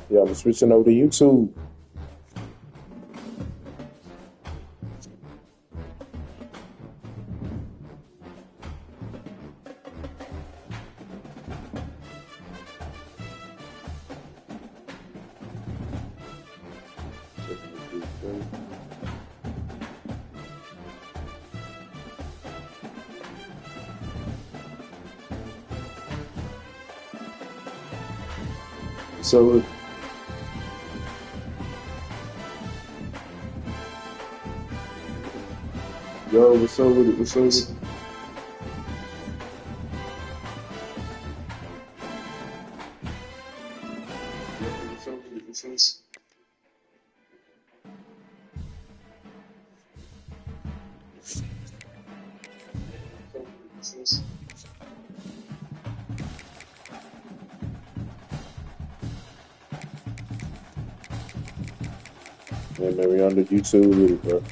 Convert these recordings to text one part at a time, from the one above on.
Yeah, I'm switching over to YouTube. So, yo, what's up with it? What's up with it? Yo, what's up with it? What's up with it? Yeah, man, we on the YouTube with it, bro.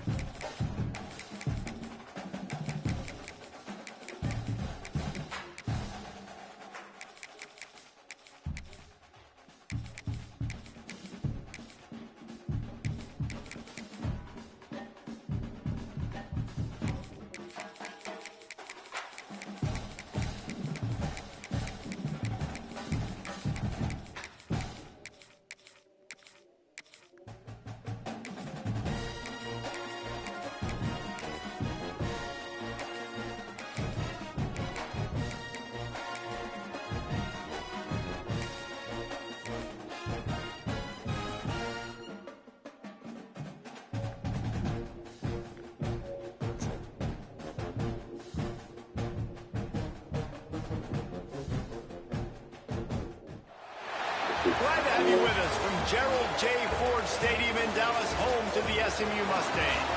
Glad to have you with us from Gerald J. Ford Stadium in Dallas, home to the SMU Mustangs.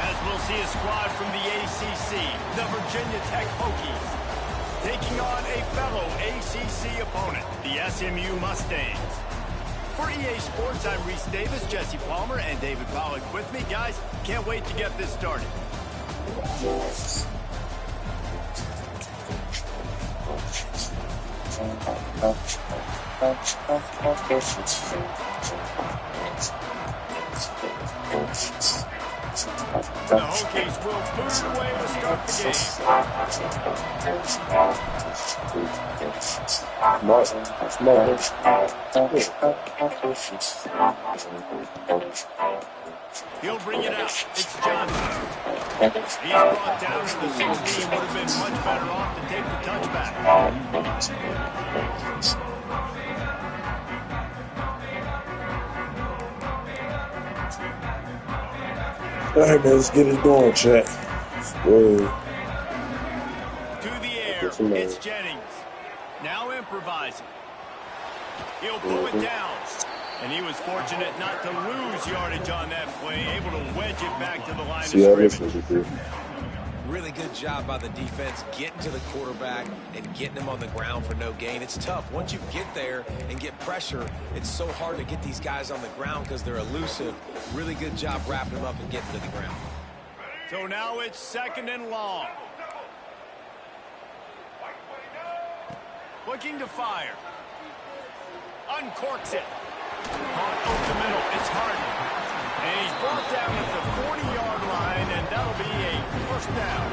As we'll see a squad from the ACC, the Virginia Tech Hokies, taking on a fellow ACC opponent, the SMU Mustangs. For EA Sports, I'm Reese Davis, Jesse Palmer, and David Pollack with me. Guys, can't wait to get this started. The Hokies will boot it away to start the game. He'll bring it out. It's Johnson. He's brought down to the 16. Would have been much better off to take the touchback. All right, man, let's get it going, chat. Whoa. To the air, it's Jennings. Now improvising. He'll blow it down. And he was fortunate not to lose yardage on that play, able to wedge it back to the line of scrimmage. Really good job by the defense getting to the quarterback and getting him on the ground for no gain. It's tough. Once you get there and get pressure, it's so hard to get these guys on the ground because they're elusive. Really good job wrapping them up and getting to the ground. So now it's 2nd and long. Looking to fire. Uncorks it. Caught over the middle. It's Harden. And he's brought down at the 40-yard line, and that'll be a first down.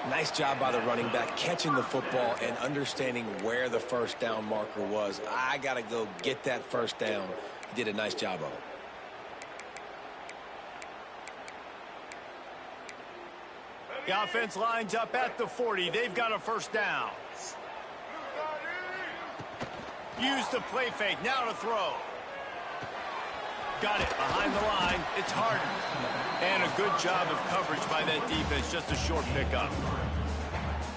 Nice job by the running back catching the football and understanding where the first down marker was. I got to go get that first down. He did a nice job of it. The offense lines up at the 40. They've got a first down. Use the play fake. Now to throw. Got it behind the line. It's Harden. And a good job of coverage by that defense. Just a short pickup.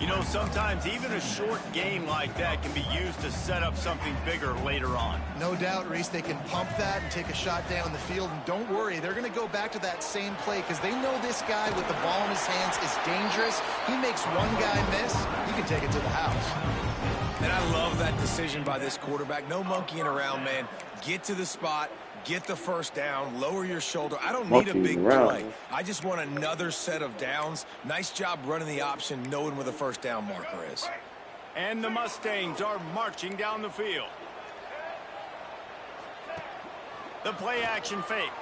You know, sometimes even a short gain like that can be used to set up something bigger later on. No doubt, Reese, they can pump that and take a shot down the field. And don't worry, they're going to go back to that same play because they know this guy with the ball in his hands is dangerous. He makes one guy miss, he can take it to the house. And I love that decision by this quarterback. No monkeying around, man. Get to the spot. Get the first down, lower your shoulder. I don't need a big play. I just want another set of downs. Nice job running the option, knowing where the first down marker is. And the Mustangs are marching down the field. The play action fake.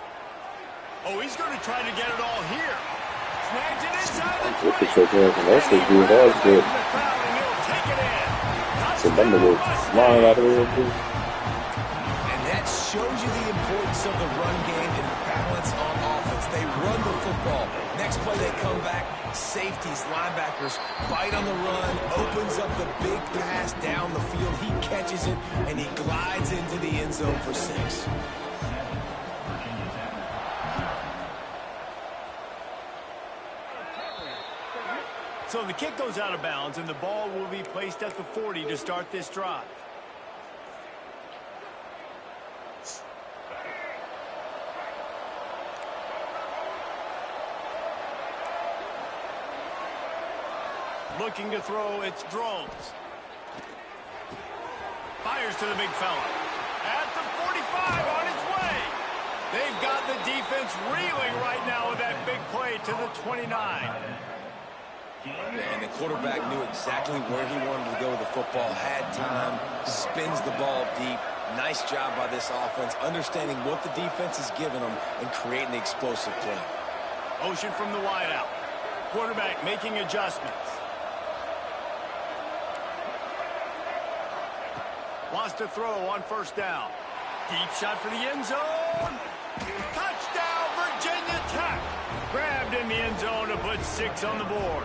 Oh, he's going to try to get it all here. Snags it inside the 20. That's good. That was good. So I'm going to flying out of there, too. And that shows you the importance of the run game and balance on offense. They run the football. Next play, they come back. Safeties, linebackers, bite on the run, opens up the big pass down the field. He catches it, and he glides into the end zone for 6. So the kick goes out of bounds, and the ball will be placed at the 40 to start this drive. Looking to throw, it's Drones. Fires to the big fella. At the 45, on its way. They've got the defense reeling right now with that big play to the 29. And the quarterback knew exactly where he wanted to go with the football, had time, spins the ball deep. Nice job by this offense, understanding what the defense is giving them and creating the explosive play. Motion from the wideout. Quarterback making adjustments. Wants to throw on first down. Deep shot for the end zone. Touchdown, Virginia Tech. Grabbed in the end zone to put 6 on the board.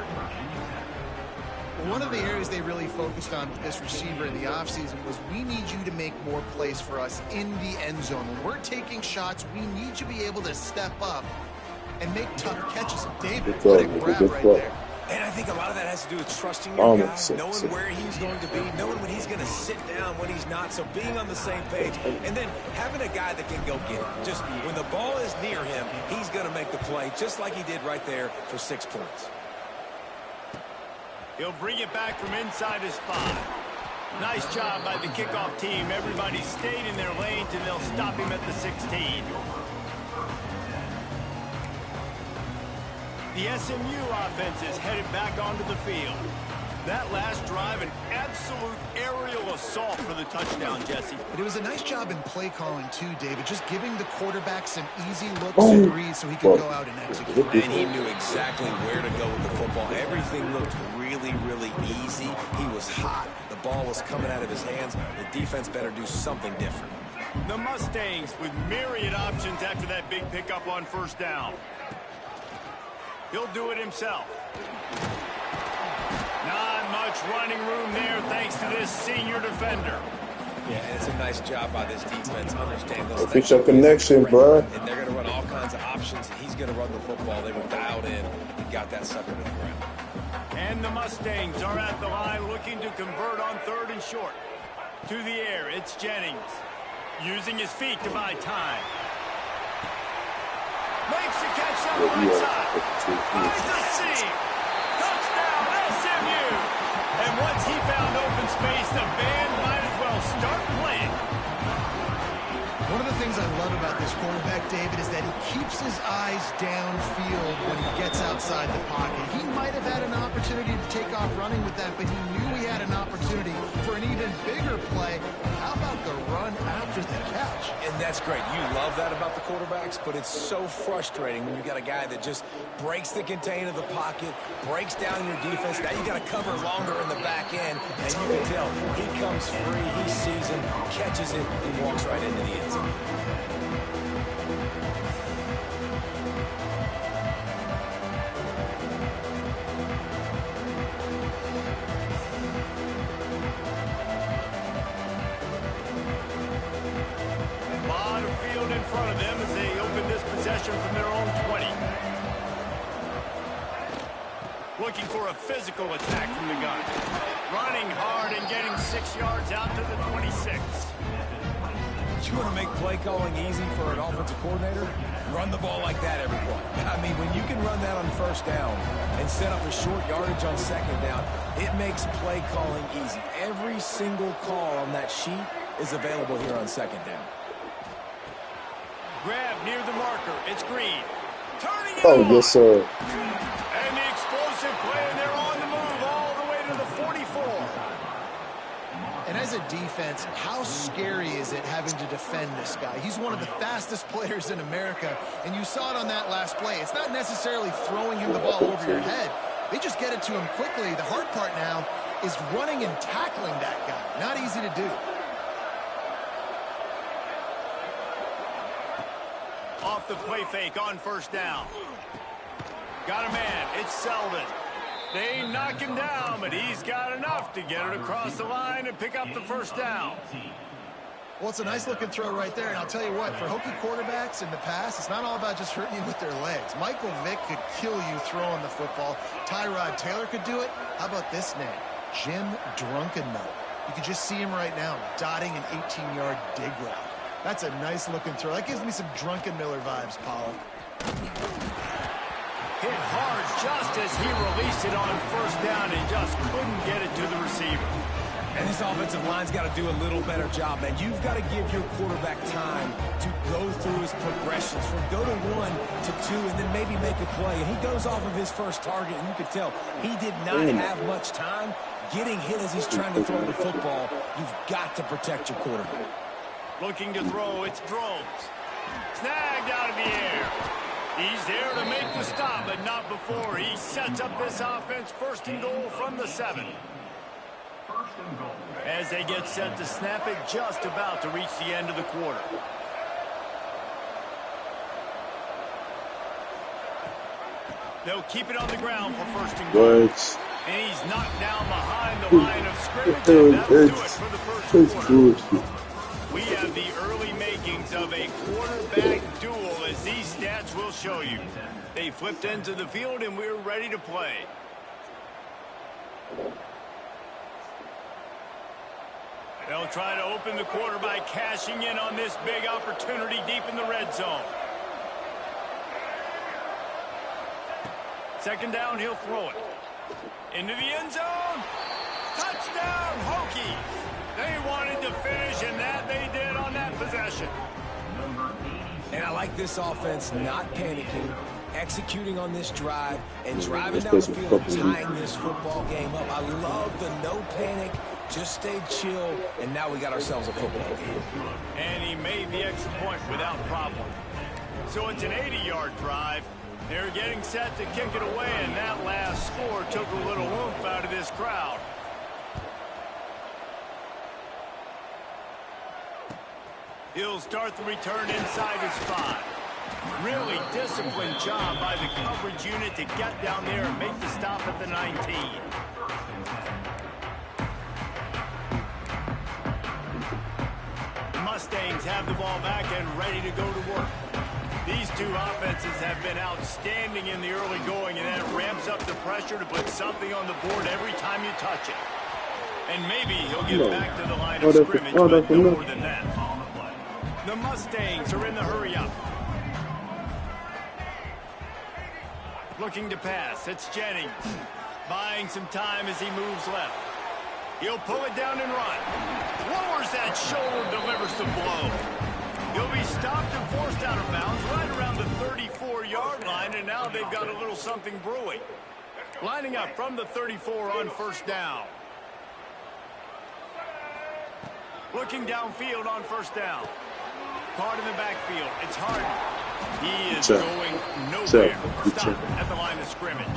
One of the areas they really focused on with this receiver in the offseason was we need you to make more plays for us in the end zone. When we're taking shots, we need you to be able to step up and make tough catches. David, what a grab right there. And I think a lot of that has to do with trusting your guy, knowing where he's going to be, knowing when he's going to sit down, when he's not. So being on the same page, and then having a guy that can go get it. Just when the ball is near him, he's going to make the play, just like he did right there for 6 points. He'll bring it back from inside his 5. Nice job by the kickoff team. Everybody stayed in their lanes, and they'll stop him at the 16. The SMU offense is headed back onto the field. That last drive, an absolute aerial assault for the touchdown, Jesse. But it was a nice job in play calling, too, David. Just giving the quarterback some easy looks and reads so he could go out and execute. And he knew exactly where to go with the football. Everything looked really, really easy. He was hot. The ball was coming out of his hands. The defense better do something different. The Mustangs with myriad options after that big pickup on first down. He'll do it himself. Not much running room there thanks to this senior defender. Yeah, and it's a nice job by this defense. Understand those Fix up connection, bro. And they're going to run all kinds of options. He's going to run the football. They were dialed in and got that sucker to the ground. And the Mustangs are at the line looking to convert on 3rd and short. To the air, it's Jennings. Using his feet to buy time. Makes the catch on the right side. Finds the seam. Touchdown, SMU. And once he found open space, the band might as well start playing. One of the things I love about this quarterback, David, is that he keeps his eyes downfield when he gets outside the pocket. He might have had an opportunity to take off running with that, but he knew he had an opportunity for an even bigger play. How about the run after the catch? And that's great. You love that about the quarterbacks, but it's so frustrating when you got a guy that just breaks the contain of the pocket, breaks down your defense. Now you got to cover longer in the back end, and you can tell he comes free, he sees him, catches it, and walks right into the end zone. From their own 20. Looking for a physical attack from the gun. Running hard and getting 6 yards out to the 26. You want to make play calling easy for an offensive coordinator? Run the ball like that every play. I mean, when you can run that on first down and set up a short yardage on second down, it makes play calling easy. Every single call on that sheet is available here on second down. Grab near the marker. It's Green. Turning it Oh, yes, sir. And the explosive play, and they're on the move all the way to the 44. And And as a defense, how scary is it having to defend this guy? He's one of the fastest players in America, and you saw it on that last play. It's not necessarily throwing him the ball over your head. They just get it to him quickly. The hard part now is running and tackling that guy. Not easy to do. Off the play fake on first down. Got a man. It's Selden. They knock him down, but he's got enough to get it across the line and pick up the first down. Well, it's a nice-looking throw right there, and I'll tell you what, for Hokie quarterbacks in the past, it's not all about just hurting you with their legs. Michael Vick could kill you throwing the football. Tyrod Taylor could do it. How about this name? Jim Drunkenmiller. You can just see him right now dotting an 18-yard dig route. That's a nice-looking throw. That gives me some Drunkenmiller vibes, Pollock. Hit hard just as he released it on first down and just couldn't get it to the receiver. And this offensive line's got to do a little better job, man. You've got to give your quarterback time to go through his progressions from go to 1 to 2 and then maybe make a play. And he goes off of his first target, and you can tell he did not have much time getting hit as he's trying to throw the football. You've got to protect your quarterback. Looking to throw, it's Drones. Snagged out of the air. He's there to make the stop, but not before he sets up this offense. First and goal from the 7. As they get set to snap it, just about to reach the end of the quarter. They'll keep it on the ground for first and goal. And he's knocked down behind the line of scrimmage, and that'll do it for the first quarter. We have the early makings of a quarterback duel, as these stats will show you. They flipped into the field, and we're ready to play. They'll try to open the quarter by cashing in on this big opportunity deep in the red zone. Second down, he'll throw it. Into the end zone. Touchdown, Hokies. They wanted to finish, and that they did on that possession. And I like this offense not panicking, executing on this drive, and driving down the field and tying this football game up. I love the no panic, just stay chill, and now we got ourselves a football game. And he made the extra point without problem. So it's an 80-yard drive. They're getting set to kick it away, and that last score took a little oomph out of this crowd. He'll start the return inside his 5. Really disciplined job by the coverage unit to get down there and make the stop at the 19. The Mustangs have the ball back and ready to go to work. These two offenses have been outstanding in the early going, and that ramps up the pressure to put something on the board every time you touch it. And maybe he'll get back to the line of scrimmage, but no more than that. The Mustangs are in the hurry-up. Looking to pass. It's Jennings. Buying some time as he moves left. He'll pull it down and run. Lowers that shoulder, delivers the blow. He'll be stopped and forced out of bounds right around the 34-yard line, and now they've got a little something brewing. Lining up from the 34 on first down. Looking downfield on first down. Caught in the backfield. It's Harden. He is going nowhere. Stop at the line of scrimmage.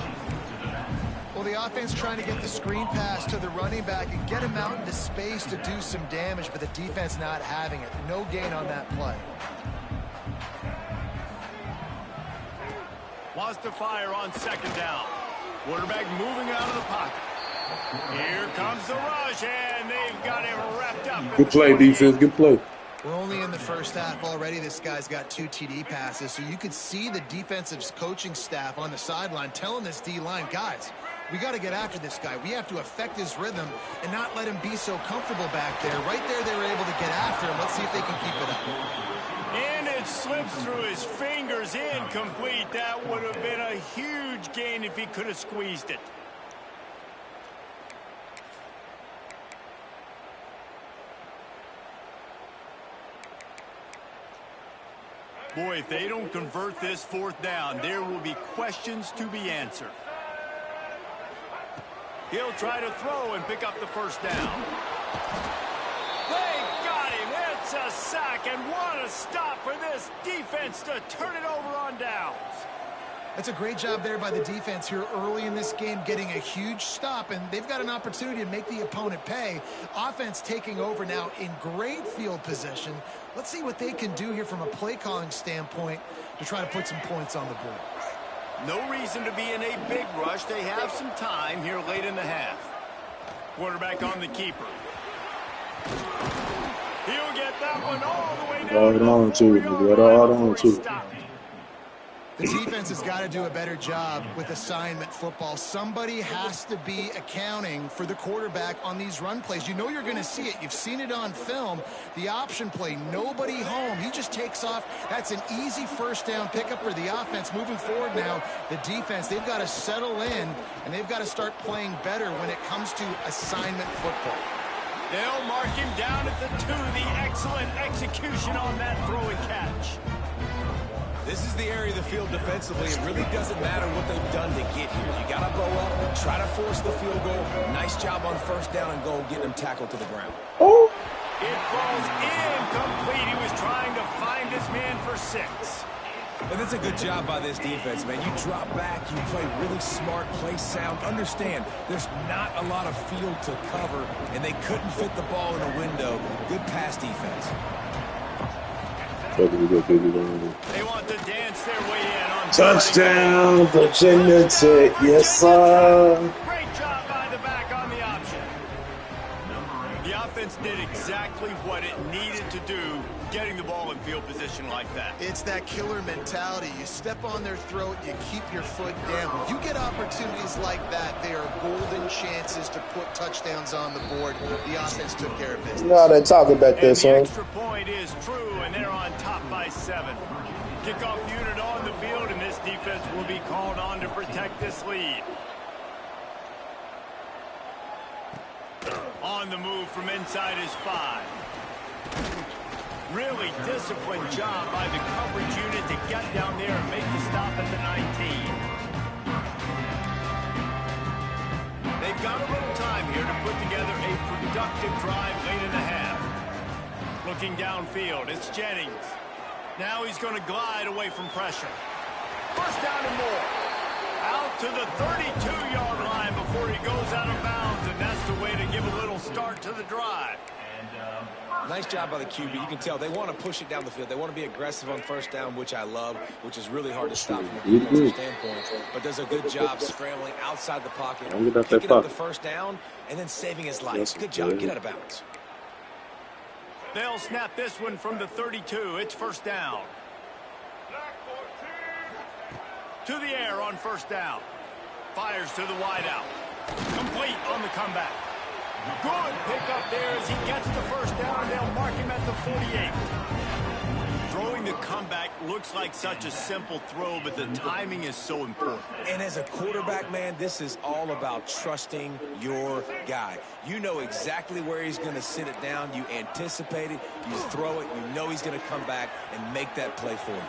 Well, the offense trying to get the screen pass to the running back and get him out into space to do some damage, but the defense not having it. No gain on that play. Wants to fire on second down. Quarterback moving out of the pocket. Here comes the rush, and they've got him wrapped up. Good play, defense. Good play. We're only in the first half already. This guy's got 2 TD passes, so you could see the defensive coaching staff on the sideline telling this D-line, guys, we got to get after this guy. We have to affect his rhythm and not let him be so comfortable back there. Right there, they were able to get after him. Let's see if they can keep it up. And it slips through his fingers, incomplete. That would have been a huge gain if he could have squeezed it. Boy, if they don't convert this fourth down, there will be questions to be answered. He'll try to throw and pick up the first down. and what a stop for this defense to turn it over on downs. That's a great job there by the defense here early in this game, getting a huge stop, and they've got an opportunity to make the opponent pay. Offense taking over now in great field position. Let's see what they can do here from a play calling standpoint to try to put some points on the board. No reason to be in a big rush. They have some time here late in the half. Quarterback on the keeper. He'll get that one all the way down. Right on to it. Right on to it. The defense has got to do a better job with assignment football. Somebody has to be accounting for the quarterback on these run plays. You know you're going to see it. You've seen it on film. The option play, nobody home. He just takes off. That's an easy first down pickup for the offense. Moving forward now, the defense, they've got to settle in, and they've got to start playing better when it comes to assignment football. They'll mark him down at the 2. The excellent execution on that throw and catch. This is the area of the field defensively. It really doesn't matter what they've done to get here. You got to blow up, try to force the field goal. Nice job on first down and goal, getting them tackled to the ground. Oh. It falls incomplete. He was trying to find his man for 6. But that's a good job by this defense, man. You drop back, you play really smart, play sound. Understand, there's not a lot of field to cover, and they couldn't fit the ball in a window. Good pass defense. They want to dance their way in on Touchdown, Virginia Tech. Yes, sir. Great job by the back on the option. The offense did exactly what it needed to do, getting the ball in field position like that. It's that killer mentality. You step on their throat, you keep your foot down. When you get opportunities like that, they are golden chances to put touchdowns on the board. The offense took care of business. No, they talk about this, and the huh? extra point is true, and they're on top by 7. Kickoff unit on the field, and this defense will be called on to protect this lead. On the move from inside is 5. Really disciplined job by the coverage unit to get down there and make the stop at the 19. They've got a little time here to put together a productive drive late in the half. Looking downfield, it's Jennings. Now he's going to glide away from pressure. First down and more. Out to the 32-yard line before he goes out of bounds, and that's the way to give a little start to the drive. Nice job by the QB. You can tell they want to push it down the field. They want to be aggressive on first down, which I love, which is really hard to stop from a defensive standpoint. But does a good job scrambling outside the pocket, picking up the first down, and then saving his life. Good job. Get out of bounds. They'll snap this one from the 32. It's first down. To the air on first down. Fires to the wideout. Complete on the comeback. Good pickup there as he gets the first down. They'll mark him at the 48. Throwing the comeback looks like such a simple throw, but the timing is so important. And as a quarterback, man, this is all about trusting your guy. You know exactly where he's going to sit it down. You anticipate it. You throw it. You know he's going to come back and make that play for you.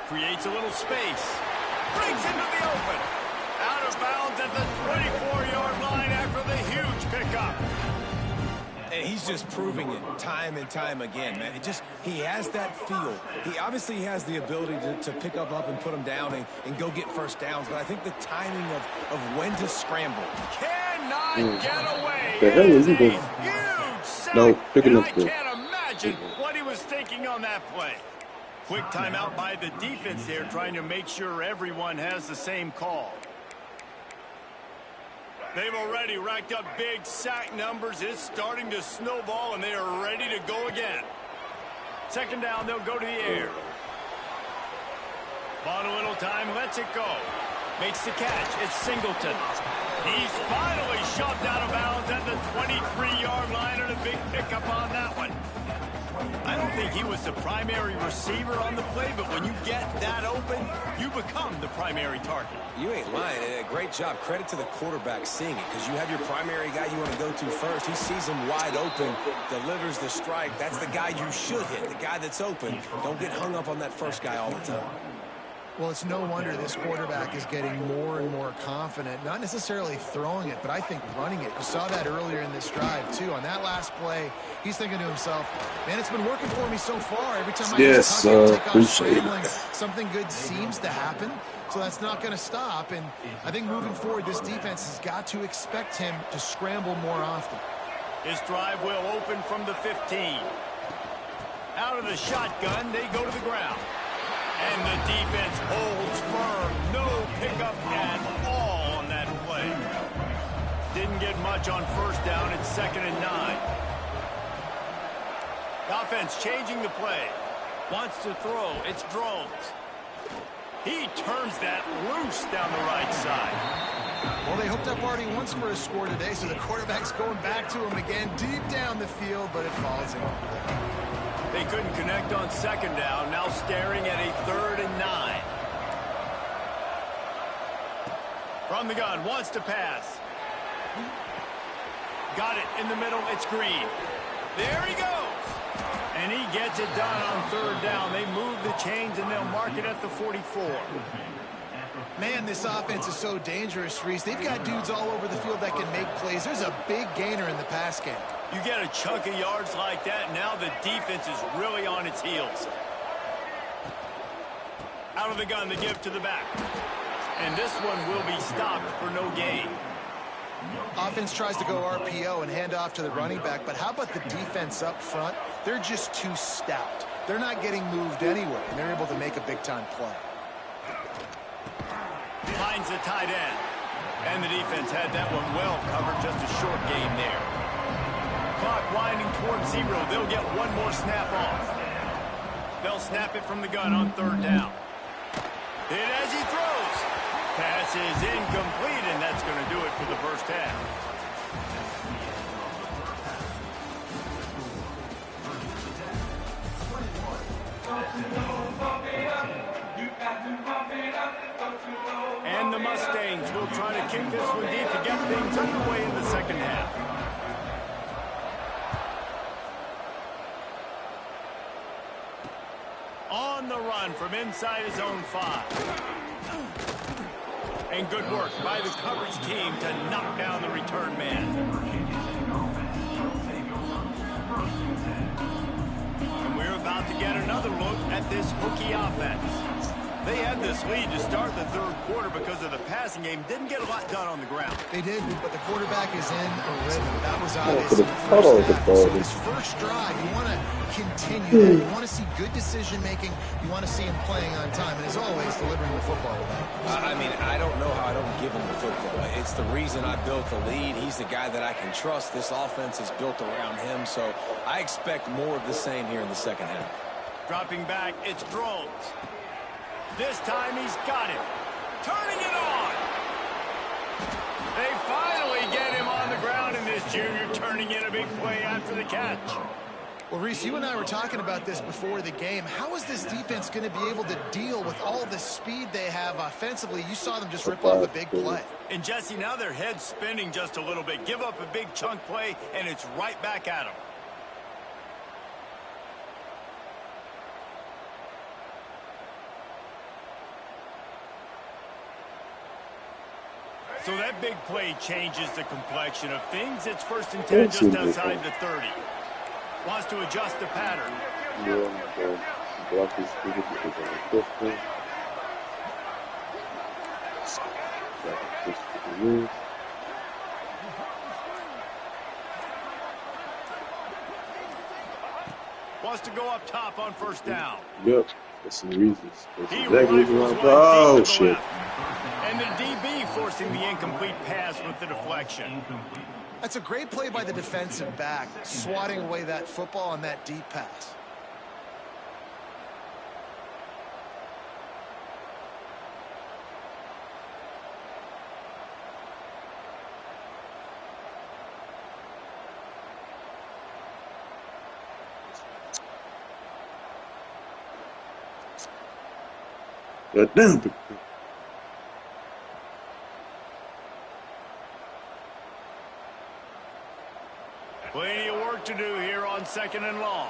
Creates a little space. Brings into the open. Out of bounds at the 24-yard line after the huge pickup. And he's just proving it time and time again, man. He has that feel. He obviously has the ability to pick up and put them down and go get first downs. But I think the timing of when to scramble. Cannot get away. The hell is he doing? Huge sack. No, picking and up I the... can't imagine what he was thinking on that play. Quick timeout by the defense there, trying to make sure everyone has the same call. They've already racked up big sack numbers. It's starting to snowball, and they are ready to go again. Second down, they'll go to the air. Bought a little time, lets it go. Makes the catch. It's Singleton. He's finally shoved out of bounds at the 23-yard line, and a big pickup on that one. I don't think he was the primary receiver on the play, but when you get that open, you become the primary target. You ain't lying. A great job. Credit to the quarterback seeing it, because you have your primary guy you want to go to first. He sees him wide open, delivers the strike. That's the guy you should hit, the guy that's open. Don't get hung up on that first guy all the time. Well, it's no wonder this quarterback is getting more and more confident, not necessarily throwing it, but I think running it. You saw that earlier in this drive, too. On that last play, he's thinking to himself, man, it's been working for me so far. Every time I just take off scrambling, something good seems to happen. So that's not going to stop. And I think moving forward, this defense has got to expect him to scramble more often. His drive will open from the 15. Out of the shotgun, they go to the ground. And the defense holds firm. No pickup at all on that play. Didn't get much on first down. It's 2nd and 9. The offense changing the play. Wants to throw. It's Drones. He turns that loose down the right side. Well, they hooked up already once for a score today, so the quarterback's going back to him again deep down the field, but it falls incomplete. They couldn't connect on 2nd down. Now staring at a 3rd and 9. From the gun, wants to pass. Got it in the middle. It's Green. There he goes. And he gets it done on 3rd down. They move the chains, and they'll mark it at the 44. Man, this offense is so dangerous, Reese. They've got dudes all over the field that can make plays. There's a big gainer in the pass game. You get a chunk of yards like that, now the defense is really on its heels. Out of the gun, the give to the back. And this one will be stopped for no gain. Offense tries to go RPO and hand off to the running back, but how about the defense up front? They're just too stout. They're not getting moved anywhere, and they're able to make a big-time play. Finds the tight end. And the defense had that one well covered, just a short gain there. Clock winding towards 0. They'll get one more snap off. They'll snap it from the gun on 3rd down. Hit as he throws. Pass is incomplete, and that's going to do it for the first half. And the Mustangs will try to kick this one deep to get things underway in the 2nd half. On the run from inside his own 5. And good work by the coverage team to knock down the return man. And we're about to get another look at this Hokie offense. They had this lead to start the 3rd quarter because of the passing game. Didn't get a lot done on the ground. They did, but the quarterback is in a rhythm. That was obvious in the first half. So this first drive, you want to continue that. You want to see good decision-making. You want to see him playing on time. And as always, delivering the football. I mean, I don't know how I don't give him the football. It's the reason I built the lead. He's the guy that I can trust. This offense is built around him. So I expect more of the same here in the 2nd half. Dropping back, it's Drones. This time he's got it. Turning it on. They finally get him on the ground, and this junior turning in a big play after the catch. Well, Reese, you and I were talking about this before the game. How is this defense going to be able to deal with all the speed they have offensively? You saw them just rip off a big play. And, Jesse, now their head's spinning just a little bit. Give up a big chunk play, and it's right back at them. So that big play changes the complexion of things. It's 1st and 10 just outside the 30. Wants to adjust the pattern. Wants to go up top on 1st down. Yep, that's some reasons. That's exactly what oh, shit. Left. And the DB forcing the incomplete pass with the deflection. That's a great play by the defensive back, swatting away that football on that deep pass. Damn. Plenty of work to do here on 2nd and long.